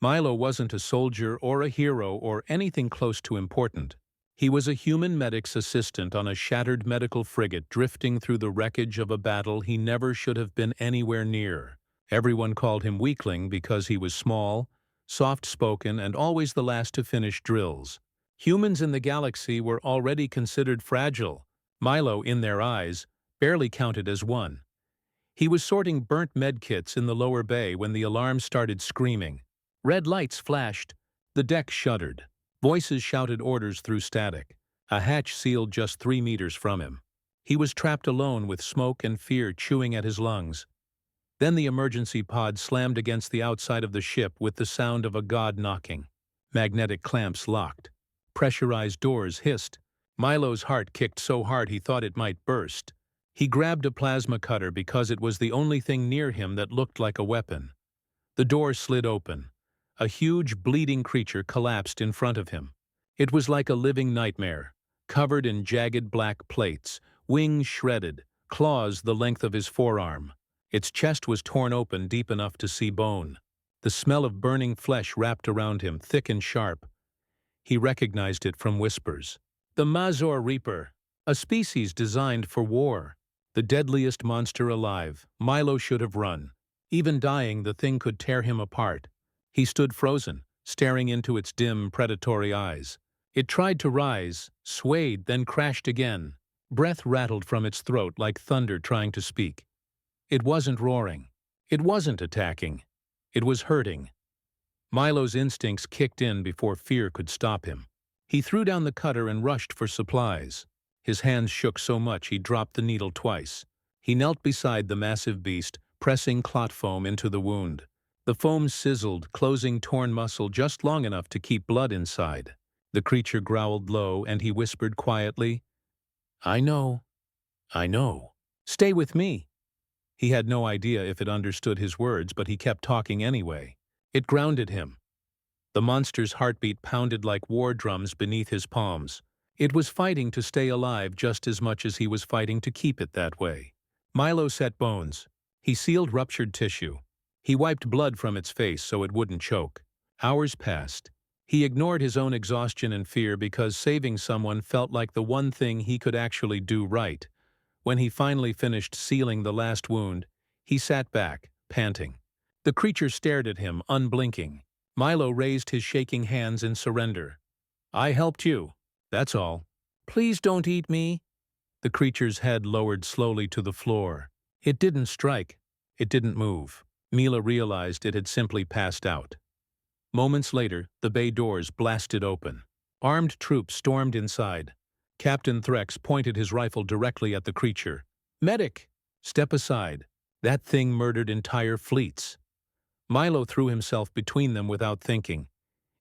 Milo wasn't a soldier or a hero or anything close to important. He was a human medic's assistant on a shattered medical frigate drifting through the wreckage of a battle he never should have been anywhere near. Everyone called him weakling because he was small, soft-spoken, and always the last to finish drills. Humans in the galaxy were already considered fragile. Milo, in their eyes, barely counted as one. He was sorting burnt medkits in the lower bay when the alarm started screaming. Red lights flashed. The deck shuddered. Voices shouted orders through static. A hatch sealed just 3 meters from him. He was trapped alone with smoke and fear chewing at his lungs. Then the emergency pod slammed against the outside of the ship with the sound of a god knocking. Magnetic clamps locked. Pressurized doors hissed. Milo's heart kicked so hard he thought it might burst. He grabbed a plasma cutter because it was the only thing near him that looked like a weapon. The door slid open. A huge, bleeding creature collapsed in front of him. It was like a living nightmare, covered in jagged black plates, wings shredded, claws the length of his forearm. Its chest was torn open deep enough to see bone. The smell of burning flesh wrapped around him, thick and sharp. He recognized it from whispers. The Mazor Reaper, a species designed for war. The deadliest monster alive. Milo should have run. Even dying, the thing could tear him apart. He stood frozen, staring into its dim, predatory eyes. It tried to rise, swayed, then crashed again. Breath rattled from its throat like thunder trying to speak. It wasn't roaring. It wasn't attacking. It was hurting. Milo's instincts kicked in before fear could stop him. He threw down the cutter and rushed for supplies. His hands shook so much he dropped the needle twice. He knelt beside the massive beast, pressing clot foam into the wound. The foam sizzled, closing torn muscle just long enough to keep blood inside. The creature growled low, and he whispered quietly, "I know. I know. Stay with me." He had no idea if it understood his words, but he kept talking anyway. It grounded him. The monster's heartbeat pounded like war drums beneath his palms. It was fighting to stay alive just as much as he was fighting to keep it that way. Milo set bones. He sealed ruptured tissue. He wiped blood from its face so it wouldn't choke. Hours passed. He ignored his own exhaustion and fear because saving someone felt like the one thing he could actually do right. When he finally finished sealing the last wound, he sat back, panting. The creature stared at him, unblinking. Milo raised his shaking hands in surrender. "I helped you. That's all. Please don't eat me." The creature's head lowered slowly to the floor. It didn't strike. It didn't move. Mila realized it had simply passed out. Moments later, the bay doors blasted open. Armed troops stormed inside. Captain Threx pointed his rifle directly at the creature. "Medic! Step aside. That thing murdered entire fleets." Milo threw himself between them without thinking.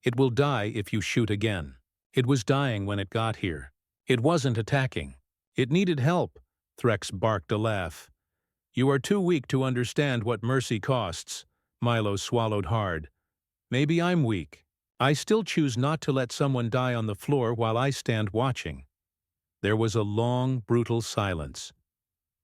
"It will die if you shoot again." It was dying when it got here. It wasn't attacking. It needed help. Threx barked a laugh. "You are too weak to understand what mercy costs." Milo swallowed hard. "Maybe I'm weak. I still choose not to let someone die on the floor while I stand watching." There was a long, brutal silence.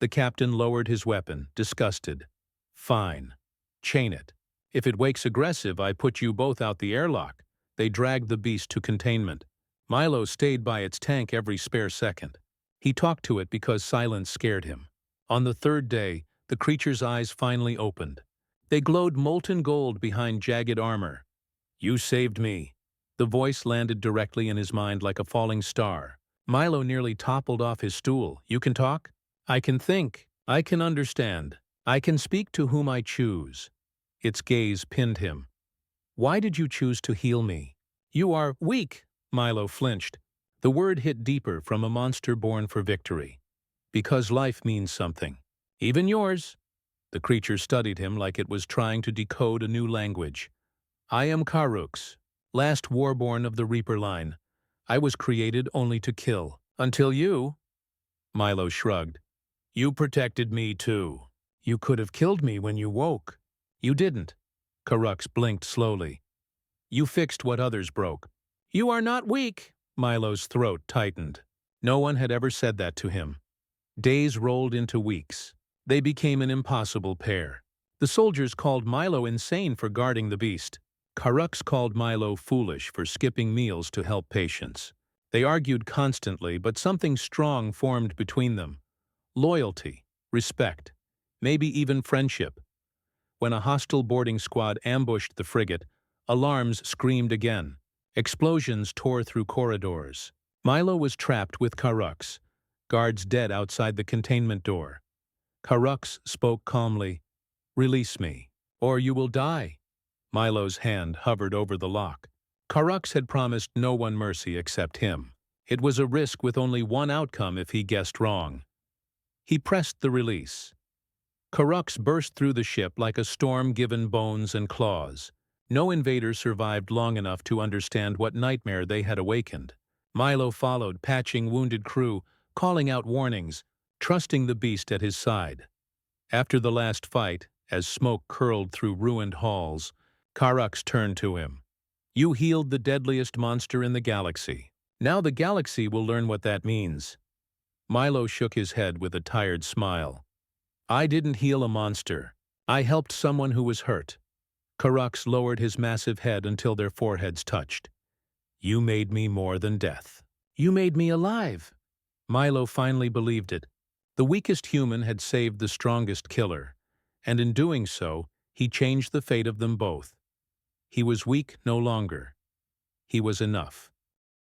The captain lowered his weapon, disgusted. "Fine. Chain it. If it wakes aggressive, I put you both out the airlock." They dragged the beast to containment. Milo stayed by its tank every spare second. He talked to it because silence scared him. On the third day, the creature's eyes finally opened. They glowed molten gold behind jagged armor. "You saved me." The voice landed directly in his mind like a falling star. Milo nearly toppled off his stool. "You can talk? I can think. I can understand. I can speak to whom I choose." Its gaze pinned him. "Why did you choose to heal me?" "You are weak." Milo flinched. The word hit deeper from a monster born for victory. "Because life means something. Even yours." The creature studied him like it was trying to decode a new language. "I am Karux, last warborn of the Reaper line. I was created only to kill. Until you." Milo shrugged. "You protected me too. You could have killed me when you woke." "You didn't." Karux blinked slowly. "You fixed what others broke." "You are not weak." Milo's throat tightened. No one had ever said that to him. Days rolled into weeks. They became an impossible pair. The soldiers called Milo insane for guarding the beast. Carux called Milo foolish for skipping meals to help patients. They argued constantly, but something strong formed between them. Loyalty, respect, maybe even friendship. When a hostile boarding squad ambushed the frigate, alarms screamed again. Explosions tore through corridors. Milo was trapped with Carux, guards dead outside the containment door. Carux spoke calmly, "Release me, or you will die." Milo's hand hovered over the lock. Carux had promised no one mercy except him. It was a risk with only one outcome if he guessed wrong. He pressed the release. Carux burst through the ship like a storm given bones and claws. No invader survived long enough to understand what nightmare they had awakened. Milo followed, patching wounded crew, calling out warnings, trusting the beast at his side. After the last fight, as smoke curled through ruined halls, Carux turned to him. "You healed the deadliest monster in the galaxy. Now the galaxy will learn what that means." Milo shook his head with a tired smile. "I didn't heal a monster. I helped someone who was hurt." Carux lowered his massive head until their foreheads touched. "You made me more than death. You made me alive." Milo finally believed it. The weakest human had saved the strongest killer, and in doing so, he changed the fate of them both. He was weak no longer. He was enough.